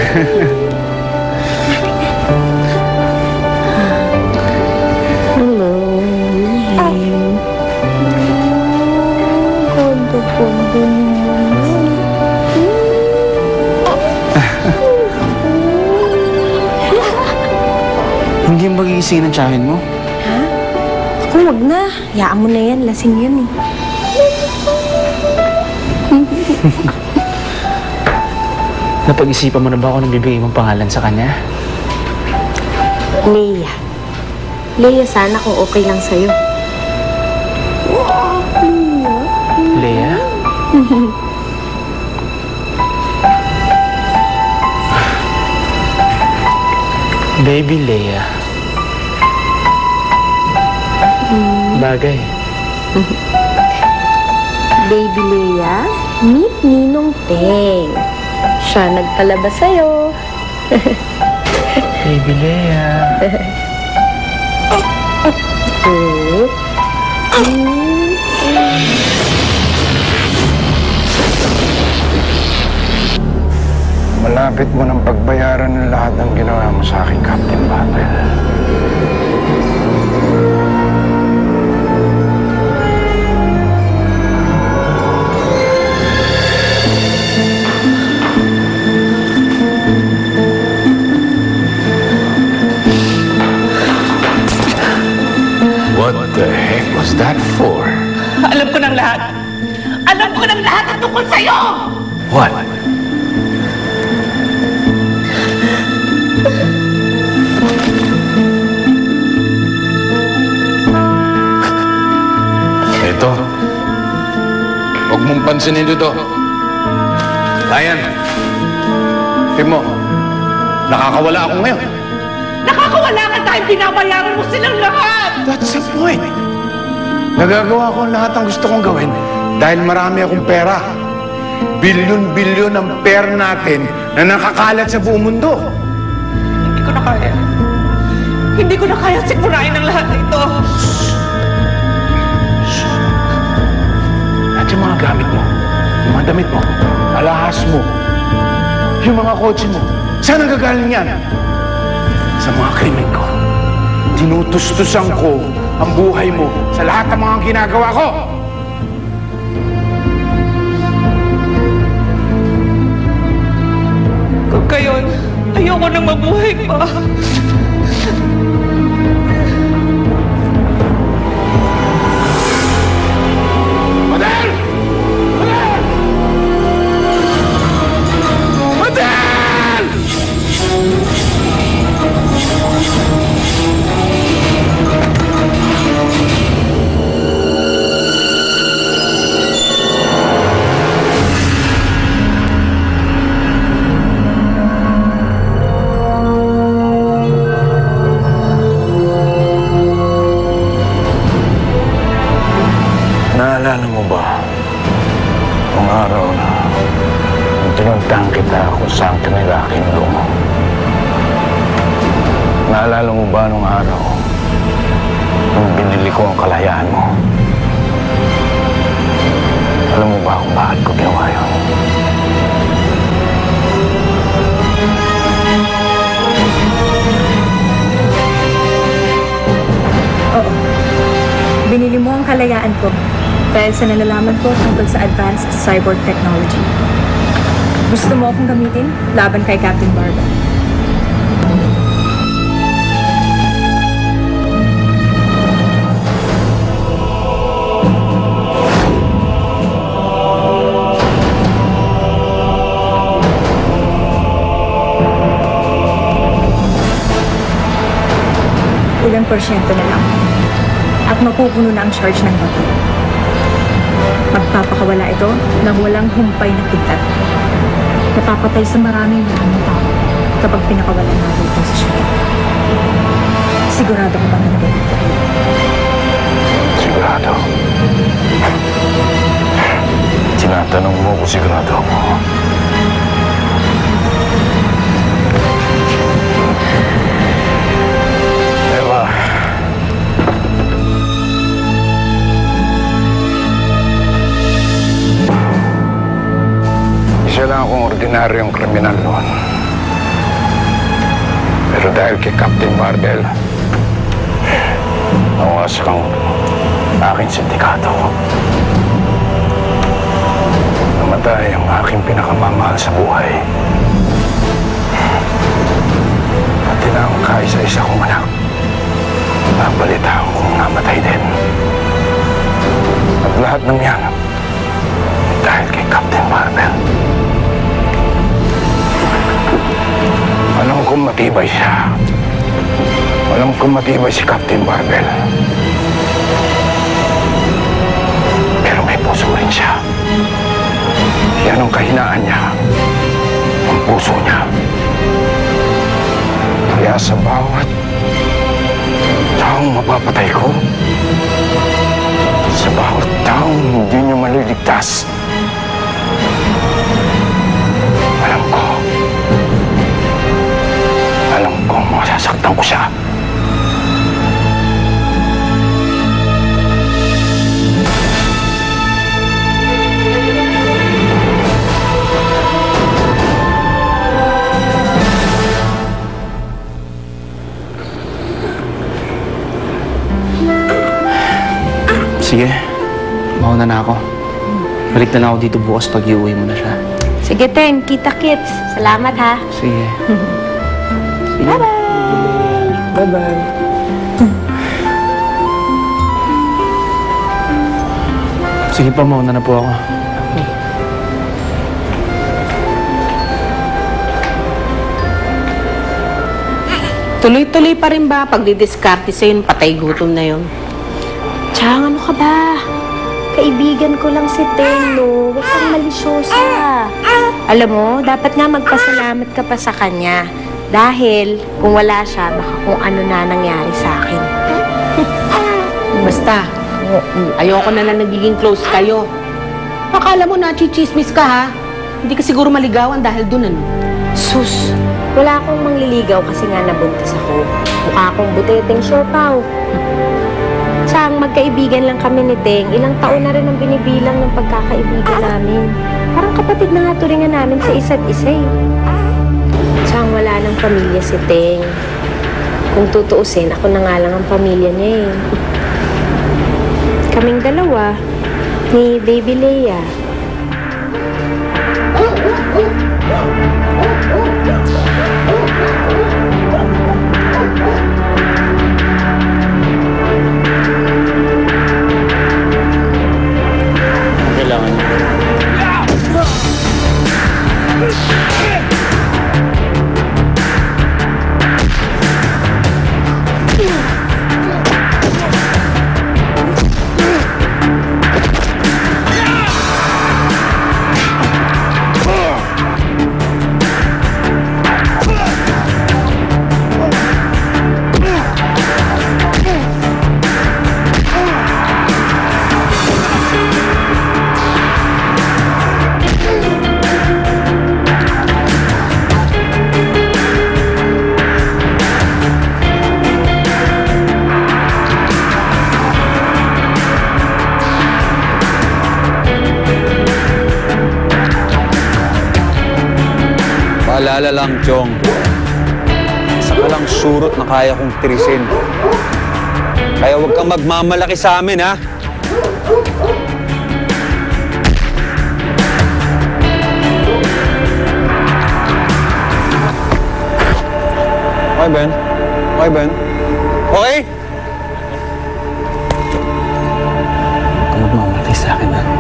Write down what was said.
Hello. Kondo-kondo naman. Hindi magigising ng tiyahin mo? Ha? Ako, wag na. Hayaan mo na yan. Lasing yan eh. Napag-isipan mo na ba kung anong bibigay mong pangalan sa kanya? Leia. Leia, sana kung okay lang sa'yo. Leia? Baby Leia. Bagay. Baby Leia, meet Ninong Teng. Siya nagpalabas sa'yo. Baby Leia. Malapit mo ng pagbayaran ng lahat ng ginawa mo sa akin, Captain Battle. What the heck was that for? Alam ko ng lahat! Alam ko ng lahat ang tungkol sa'yo! What? Ito. Huwag mong pansinin ito. Ryan, tingin mo, nakakawala ako ngayon. Nakakawala ka dahil binabayaran mo silang lahat! That's the point. Nagagawa ko ang lahat ng gusto kong gawin dahil marami akong pera. Bilyon-bilyon ang pera natin na nakakalat sa buong mundo. Hindi ko na kaya. Hindi ko na kaya sigurain ang lahat na ito. At yung mga gamit mo, yung mga damit mo, alahas mo, yung mga kotse mo, saan ang gagaling yan? Sa mga krimen ko. Tinutustusan ko ang buhay mo sa lahat ng mga ginagawa ko. Kung gayon, ayoko nang mabuhay pa. Madel! Madel! Madel! Naalala mo ba ang araw na nung tinuntahan kita kung saan ka nila kinulong? Naalala mo ba nung araw nung binili ko ang kalayaan mo? Alam mo ba kung bakit ko ginawa yun? Oo. Binili mo ang kalayaan ko dahil sa nalalaman ko tungkol sa advanced cyborg technology. Gusto mo akong gamitin laban kay Captain Barba. Ilang porsyento na lang. At mapupuno na ang charge ng bato. Magpapakawala ito ng walang humpay na kidlat. Napapatay sa maraming tao kapag pinakawalan natin ito sa siya. Sigurado ko bang nagalit tayo? Sigurado. Tinatanong mo kung sigurado ako. Eva. Isa lang akong ordinaryong kriminal noon. Pero dahil kay Captain Barbel, nawas kang aking sindikato. Namatay ang aking pinakamamahal sa buhay. At tinangkay sa isa kong anak. Nabalitaan kong namatay din. At lahat ng yan dahil kay Captain Barbel. Alam kong matibay siya. Alam kong matibay si Captain Barbel. Pero may puso rin siya. Yan ang kahinaan niya. Ang puso niya. Kaya sa bawat taong mapapatay ko, sa bawat taong hindi niyo maliligtas, alam ko masasaktan ko siya. Sige, mauna na ako. Balik na lang ako dito bukas pag iuwi mo na siya. Sige, Ten. Kita-kits. Salamat, ha? Sige. Bye-bye! Bye-bye. Sige pa, mauna na po ako. Tuloy-tuloy pa rin ba pag didiskarte sa'yo yung patay gutom na yun? Chang, ano ka ba? Kaibigan ko lang si Ten, no? Huwag kang malisyosa. Alam mo, dapat nga magpasalamat ka pa sa kanya. Dahil kung wala siya, baka kung ano na nangyari sa akin. Basta, ayoko na nagiging close kayo. Akala mo na chichismis ka ha? Hindi ka siguro maligawan dahil dun ano? Sus, wala akong mangliligaw kasi nga nabuntis ako. Mukha akong buteteng siopaw. Chang, magkaibigan lang kami ni Teng. Ilang taon na rin ang binibilang ng pagkakaibigan namin. Parang kapatid na nga turingan namin sa isa't isa eh. Chang, wala nang pamilya si Teng. Kung tutuusin, ako na nga lang ang pamilya niya eh. Kaming dalawa, ni Baby Leia. Kailangan niya. Paalala lang, Chong. Isa ka lang surot na kaya kong tirisin. Kaya huwag kang magmamalaki sa amin, ha? Okay, Ben? Okay, Ben? Okay? Huwag kang magmamalaki sa akin, ha?